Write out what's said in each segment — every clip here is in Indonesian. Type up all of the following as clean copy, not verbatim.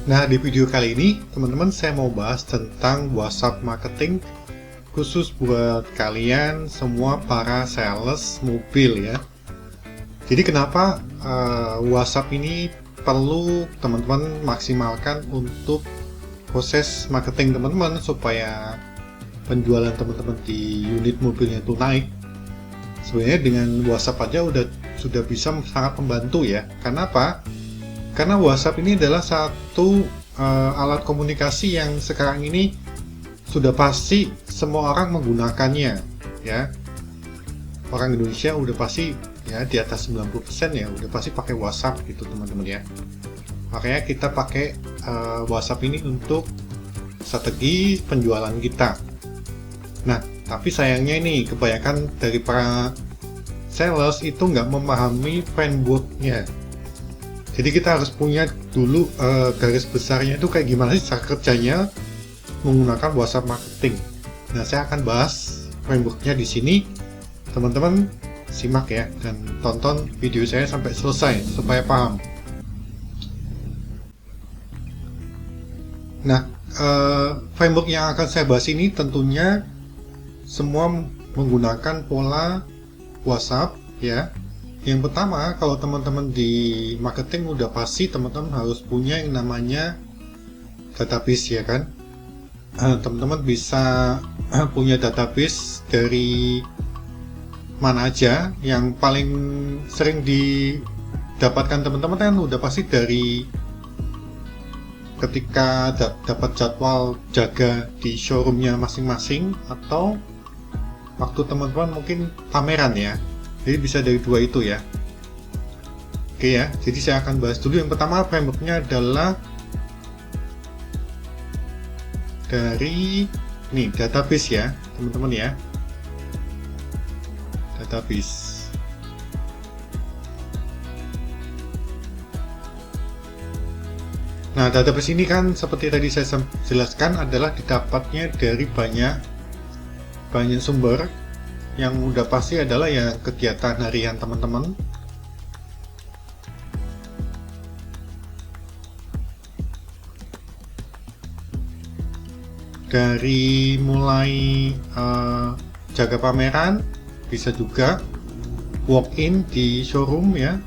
Nah, di video kali ini, teman-teman, saya mau bahas tentang WhatsApp marketing khusus buat kalian semua para sales mobil ya. Jadi kenapa WhatsApp ini perlu teman-teman maksimalkan untuk proses marketing teman-teman supaya penjualan teman-teman di unit mobilnya itu naik. Sebenarnya dengan WhatsApp aja sudah bisa sangat membantu ya. Karena apa? Karena WhatsApp ini adalah satu alat komunikasi yang sekarang ini sudah pasti semua orang menggunakannya ya. Orang Indonesia udah pasti ya di atas 90% ya udah pasti pakai WhatsApp gitu teman-teman ya. Makanya kita pakai WhatsApp ini untuk strategi penjualan kita. Nah, tapi sayangnya ini kebanyakan dari para sales itu nggak memahami framework-nya. Jadi kita harus punya dulu garis besarnya itu kayak gimana sih cara kerjanya menggunakan WhatsApp marketing. Nah, saya akan bahas frameworknya di sini. Teman-teman simak ya dan tonton video saya sampai selesai supaya paham. Nah, framework yang akan saya bahas ini tentunya semua menggunakan pola WhatsApp ya. Yang pertama, kalau teman-teman di marketing udah pasti teman-teman harus punya yang namanya database ya kan. Teman-teman bisa punya database dari mana aja. Yang paling sering didapatkan teman-teman kan udah pasti dari ketika dapat jadwal jaga di showroomnya masing-masing atau waktu teman-teman mungkin pameran ya. Jadi bisa dari dua itu ya. Oke ya, jadi saya akan bahas dulu. Yang pertama, frameworknya adalah dari database ya teman-teman ya. Database. Nah, database ini kan seperti tadi saya jelaskan adalah didapatnya dari banyak sumber. Yang udah pasti adalah ya kegiatan harian teman-teman, dari mulai jaga pameran, bisa juga walk-in di showroom ya,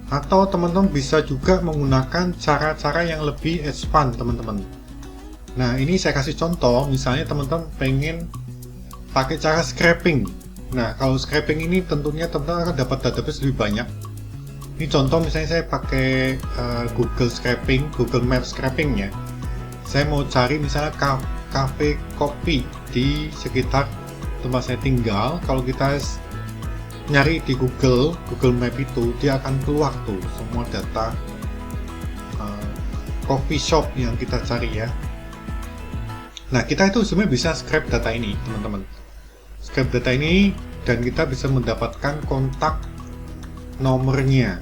atau teman-teman bisa juga menggunakan cara-cara yang lebih advance teman-teman. Nah, ini saya kasih contoh, misalnya teman-teman pengen pakai cara scraping. Nah, kalau scraping ini tentunya teman-teman akan dapat database lebih banyak. Ini contoh misalnya saya pakai Google Scraping, Google Maps Scraping ya. Saya mau cari misalnya cafe kopi di sekitar tempat saya tinggal. Kalau kita nyari di Google Map itu, dia akan keluar tuh semua data coffee shop yang kita cari ya. Nah, kita itu sebenarnya bisa scrape data ini, teman-teman. Scrape data ini dan kita bisa mendapatkan kontak nomornya.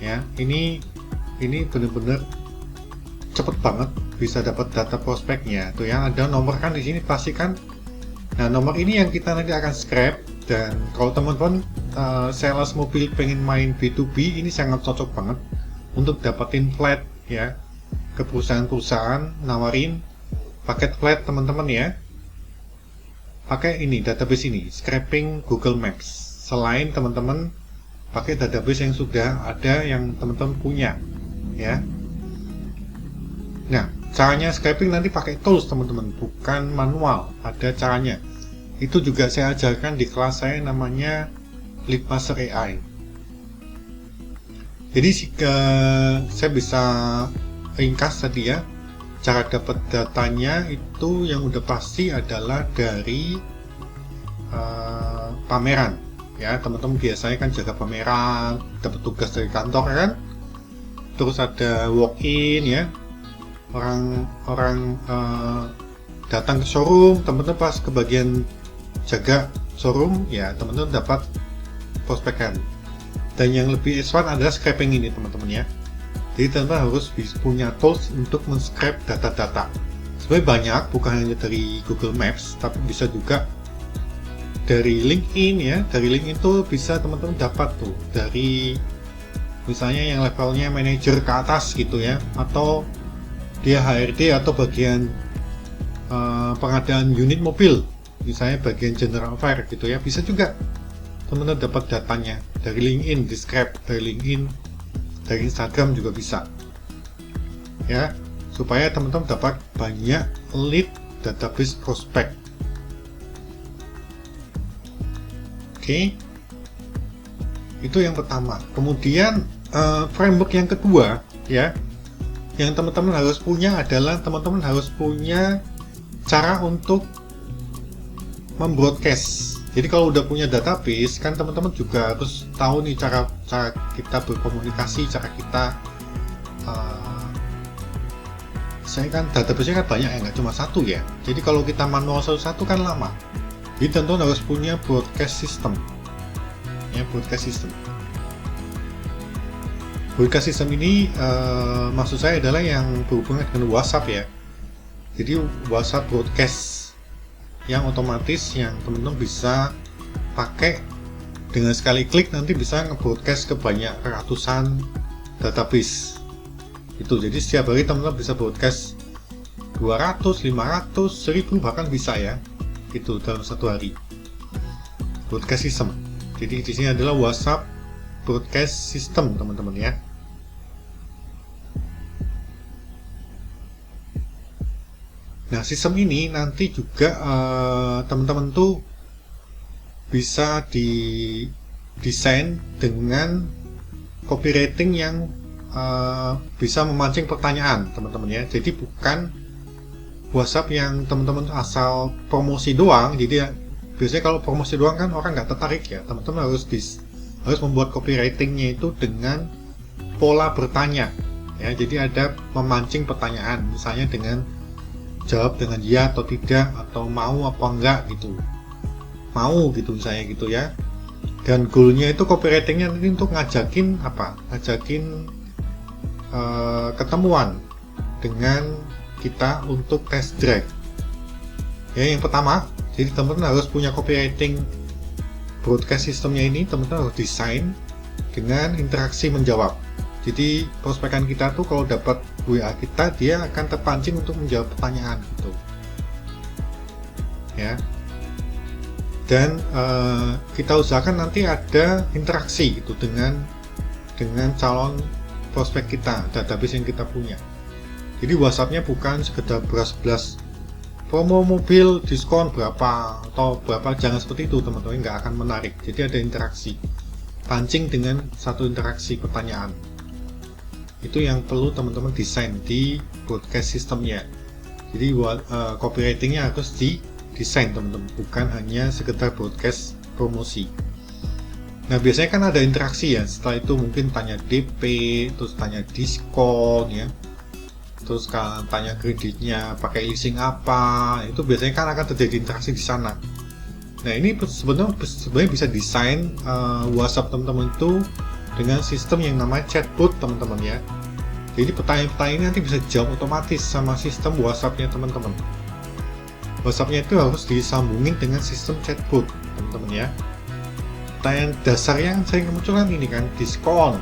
Ya, ini benar-benar cepet banget bisa dapat data prospeknya. Tuh ya, ada nomor kan di sini pasti kan. Nah, nomor ini yang kita nanti akan scrape. Dan kalau teman-teman sales mobil pengen main B2B, ini sangat cocok banget untuk dapetin flat ya, ke perusahaan-perusahaan nawarin paket flat teman-teman ya. Pakai ini database ini, scraping Google Maps. Selain teman-teman pakai database yang sudah ada yang teman-teman punya ya. Nah, caranya scraping nanti pakai tools teman-teman, bukan manual. Ada caranya. Itu juga saya ajarkan di kelas saya namanya Leadmaster AI. Jadi jika saya bisa ringkas tadi ya, cara dapat datanya itu yang udah pasti adalah dari pameran ya. Teman-teman biasanya kan jaga pameran, dapat tugas dari kantor kan. Terus ada walk-in ya, orang datang ke showroom, teman-teman pas ke bagian jaga showroom ya, teman-teman dapat prospekan. Dan yang lebih advance adalah scraping ini teman-teman ya. Jadi teman-teman harus punya tools untuk men-scrape data-data. Sebenarnya banyak, bukan hanya dari Google Maps, tapi bisa juga dari LinkedIn ya. Dari LinkedIn tuh bisa teman-teman dapat tuh dari misalnya yang levelnya manajer ke atas gitu ya, atau dia HRD atau bagian pengadaan unit mobil, misalnya bagian general affair gitu ya, bisa juga teman-teman dapat datanya dari LinkedIn, di Scrap, dari LinkedIn, dari Instagram juga bisa ya, supaya teman-teman dapat banyak lead database prospek. Oke, itu yang pertama. Kemudian framework yang kedua ya, yang teman-teman harus punya adalah teman-teman harus punya cara untuk membroadcast. Jadi kalau udah punya database kan teman-teman juga harus tahu nih cara kita berkomunikasi, cara kita saya kan database-nya kan banyak ya, nggak cuma satu ya. Jadi kalau kita manual satu-satu kan lama. Jadi teman-teman harus punya broadcast system ya, broadcast system. Broadcast system ini maksud saya adalah yang berhubungan dengan WhatsApp ya. Jadi WhatsApp broadcast yang otomatis yang teman-teman bisa pakai dengan sekali klik nanti bisa nge-broadcast ke banyak ratusan database. Itu jadi setiap hari teman-teman bisa broadcast 200, 500, 1000 bahkan bisa ya. Itu dalam satu hari. Broadcast system. Jadi di sini adalah WhatsApp broadcast system teman-teman ya. Nah, sistem ini nanti juga teman-teman tuh bisa didesain dengan copywriting yang bisa memancing pertanyaan teman-teman ya. Jadi bukan WhatsApp yang teman-teman asal promosi doang. Jadi ya, biasanya kalau promosi doang kan orang nggak tertarik ya. Teman-teman harus membuat copywritingnya itu dengan pola bertanya ya. Jadi ada memancing pertanyaan, misalnya dengan jawab dengan ya atau tidak, atau mau apa enggak gitu, mau gitu misalnya gitu ya. Dan goalnya itu copywritingnya nanti untuk ngajakin ketemuan dengan kita untuk test drive ya. Yang pertama, jadi teman-teman harus punya copywriting broadcast systemnya ini, teman-teman harus desain dengan interaksi menjawab. Jadi prospekan kita tuh kalau dapat WA kita, dia akan terpancing untuk menjawab pertanyaan gitu ya. Dan kita usahakan nanti ada interaksi gitu dengan calon prospek kita, database yang kita punya. Jadi WhatsApp-nya bukan sekedar beras-beras promo mobil diskon berapa atau berapa, jangan seperti itu teman-teman, nggak akan menarik. Jadi ada interaksi, pancing dengan satu interaksi pertanyaan. Itu yang perlu teman-teman desain di broadcast systemnya. Jadi copywritingnya harus didesain teman-teman, bukan hanya sekedar broadcast promosi. Nah, biasanya kan ada interaksi ya, setelah itu mungkin tanya DP, terus tanya diskon ya, terus kan tanya kreditnya pakai leasing apa, itu biasanya kan akan terjadi interaksi di sana. Nah, ini sebenarnya bisa desain WhatsApp teman-teman itu dengan sistem yang namanya chatbot teman-teman ya. Jadi pertanyaan-pertanyaan ini nanti bisa dijawab otomatis sama sistem WhatsApp-nya teman-teman. WhatsApp-nya itu harus disambungin dengan sistem chatbot teman-teman ya. Pertanyaan dasar yang sering muncul kan ini kan, diskon,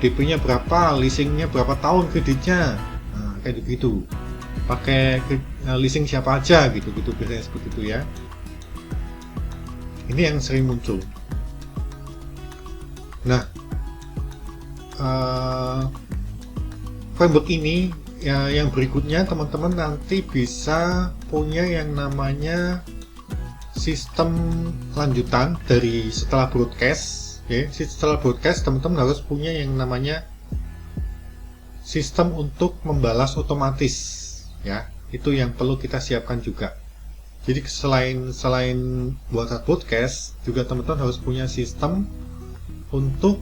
DP-nya berapa, leasingnya berapa tahun kreditnya, nah kayak gitu. Pakai leasing siapa aja gitu biasanya seperti itu ya. Ini yang sering muncul. Nah, framework ini ya, yang berikutnya teman-teman nanti bisa punya yang namanya sistem lanjutan dari setelah broadcast ya. Setelah broadcast teman-teman harus punya yang namanya sistem untuk membalas otomatis ya. Itu yang perlu kita siapkan juga. Jadi selain buat broadcast juga teman-teman harus punya sistem untuk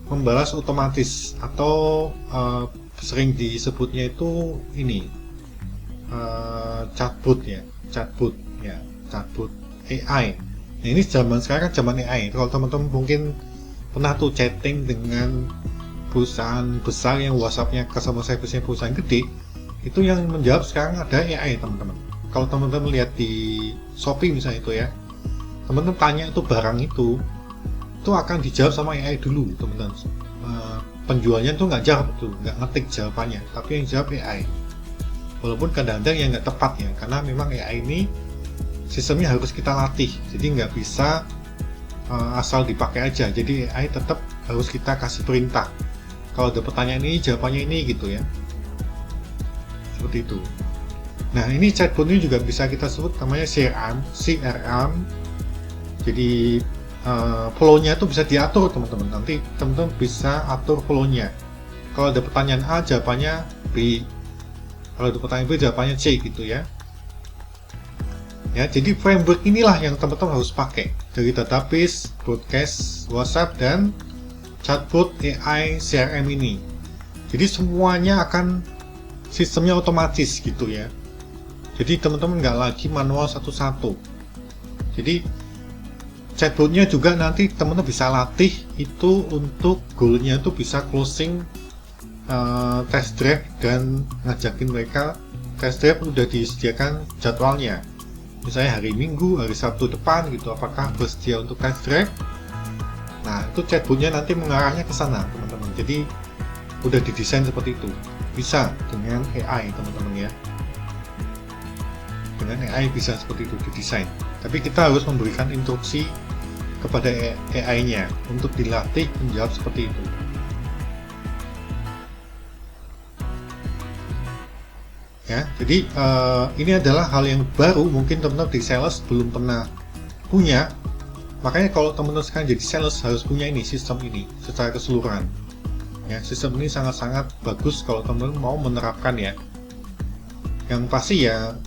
membalas otomatis atau sering disebutnya itu ini chatbot AI. Nah, ini zaman sekarang kan zaman AI. Kalau teman-teman mungkin pernah tuh chatting dengan perusahaan besar yang WhatsApp-nya customer service-nya perusahaan gede, itu yang menjawab sekarang ada AI teman-teman. Kalau teman-teman lihat di Shopee misalnya itu ya, teman-teman tanya itu barang itu, itu akan dijawab sama AI dulu, teman-teman. Penjualnya tuh nggak jawab tuh, nggak ngetik jawabannya, tapi yang jawab AI. Walaupun kadang-kadang yang nggak tepat ya, karena memang AI ini sistemnya harus kita latih, jadi nggak bisa asal dipakai aja. Jadi AI tetap harus kita kasih perintah. Kalau ada pertanyaan ini, jawabannya ini gitu ya. Seperti itu. Nah, ini chatbot ini juga bisa kita sebut namanya CRM. Jadi flow-nya itu bisa diatur, teman-teman. Nanti teman-teman bisa atur flow-nya. Kalau ada pertanyaan A, jawabannya B. Kalau ada pertanyaan B, jawabannya C gitu ya. Ya, jadi framework inilah yang teman-teman harus pakai dari database, broadcast, WhatsApp, dan chatbot AI CRM ini. Jadi semuanya akan sistemnya otomatis gitu ya. Jadi teman-teman nggak lagi manual satu-satu. Jadi chatbotnya juga nanti teman-teman bisa latih itu untuk goalnya itu bisa closing test drive dan ngajakin mereka test drive udah disediakan jadwalnya. Misalnya hari Minggu, hari Sabtu depan gitu, apakah bersedia untuk test drive? Nah, itu chatbotnya nanti mengarahnya ke sana, teman-teman. Jadi udah didesain seperti itu. Bisa dengan AI, teman-teman ya. Dengan AI bisa seperti itu didesain. Tapi kita harus memberikan instruksi kepada AI-nya untuk dilatih menjawab seperti itu. Ya, jadi ini adalah hal yang baru, mungkin teman-teman di sales belum pernah punya. Makanya kalau teman-teman sekarang jadi sales harus punya ini, sistem ini secara keseluruhan. Ya, sistem ini sangat-sangat bagus kalau teman-teman mau menerapkan ya. Yang pasti ya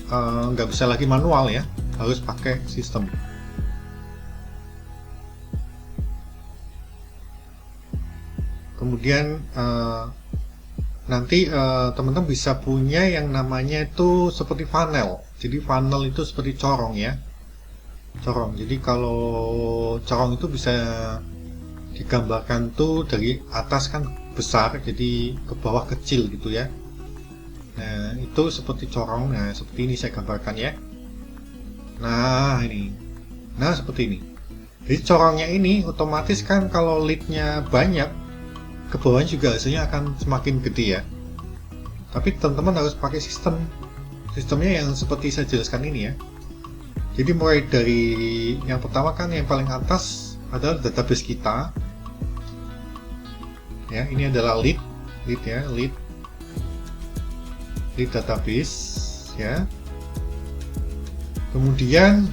nggak bisa lagi manual ya, harus pakai sistem. Kemudian nanti teman-teman bisa punya yang namanya itu seperti funnel. Jadi funnel itu seperti corong ya, corong. Jadi kalau corong itu bisa digambarkan tuh dari atas kan besar, jadi ke bawah kecil gitu ya. Nah, itu seperti corong. Nah, seperti ini saya gambarkan ya. Nah, ini. Nah, seperti ini. Jadi corongnya ini otomatis kan kalau leadnya banyak, ke bawahnya juga hasilnya akan semakin gede ya. Tapi teman-teman harus pakai sistemnya yang seperti saya jelaskan ini ya. Jadi mulai dari yang pertama kan yang paling atas adalah database kita. Ya, ini adalah lead database ya. Kemudian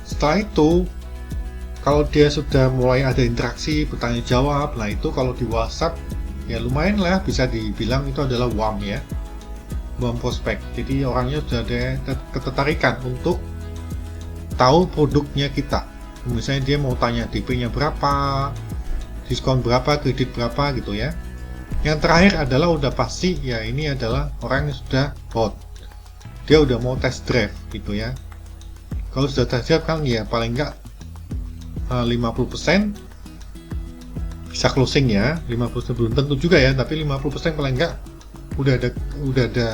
setelah itu kalau dia sudah mulai ada interaksi bertanya jawab, nah itu kalau di WhatsApp ya lumayan lah, bisa dibilang itu adalah warm ya, warm prospect. Jadi orangnya sudah ada ketertarikan untuk tahu produknya kita. Misalnya dia mau tanya DP-nya berapa, diskon berapa, kredit berapa gitu ya. Yang terakhir adalah udah pasti ya, ini adalah orang yang sudah hot, dia udah mau test drive gitu ya. Kalau sudah test drive kan ya paling enggak 50% bisa closing ya, 50% belum tentu juga ya, tapi 50% paling enggak udah ada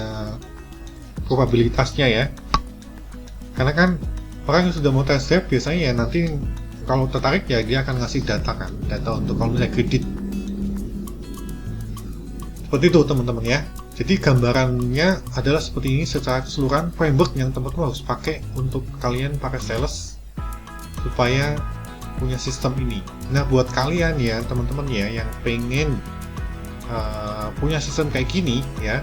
probabilitasnya ya. Karena kan orang yang sudah mau test drive biasanya ya nanti kalau tertarik ya dia akan ngasih data untuk kalau misalnya kredit. Seperti itu teman-teman ya. Jadi gambarannya adalah seperti ini secara keseluruhan framework yang teman-teman harus pakai untuk kalian para sales supaya punya sistem ini. Nah, buat kalian ya teman-teman ya yang pengen punya sistem kayak gini ya,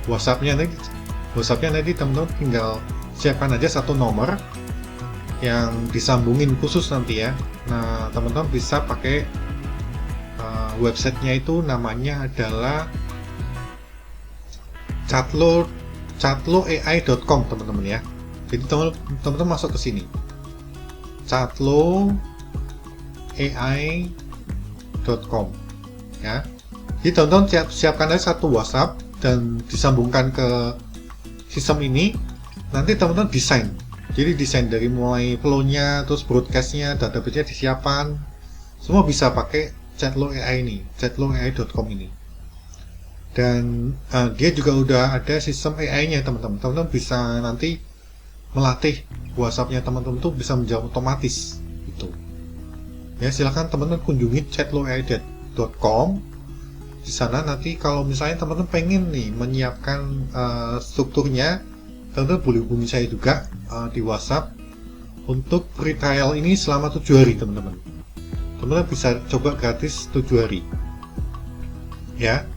WhatsApp-nya nanti teman-teman tinggal siapkan aja satu nomor yang disambungin khusus nanti ya. Nah, teman-teman bisa pakai websitenya itu namanya adalah chatloai.com teman-teman ya. Jadi teman-teman masuk ke sini, chatloai.com ya. Jadi teman-teman siapkan aja satu WhatsApp dan disambungkan ke sistem ini. Nanti teman-teman desain. Jadi desain dari mulai flow-nya, terus broadcast-nya, database-nya disiapkan. Semua bisa pakai chatloai ini, chatloai.com ini. Dan dia juga udah ada sistem AI-nya teman-teman. Teman-teman bisa nanti melatih WhatsApp-nya teman-teman tuh bisa menjawab otomatis gitu. Ya, silahkan teman-teman kunjungi chatloedet.com. Di sana nanti kalau misalnya teman-teman pengen nih menyiapkan strukturnya, teman-teman boleh hubungi saya juga di WhatsApp untuk free trial ini selama 7 hari teman-teman. Teman-teman bisa coba gratis 7 hari. Ya.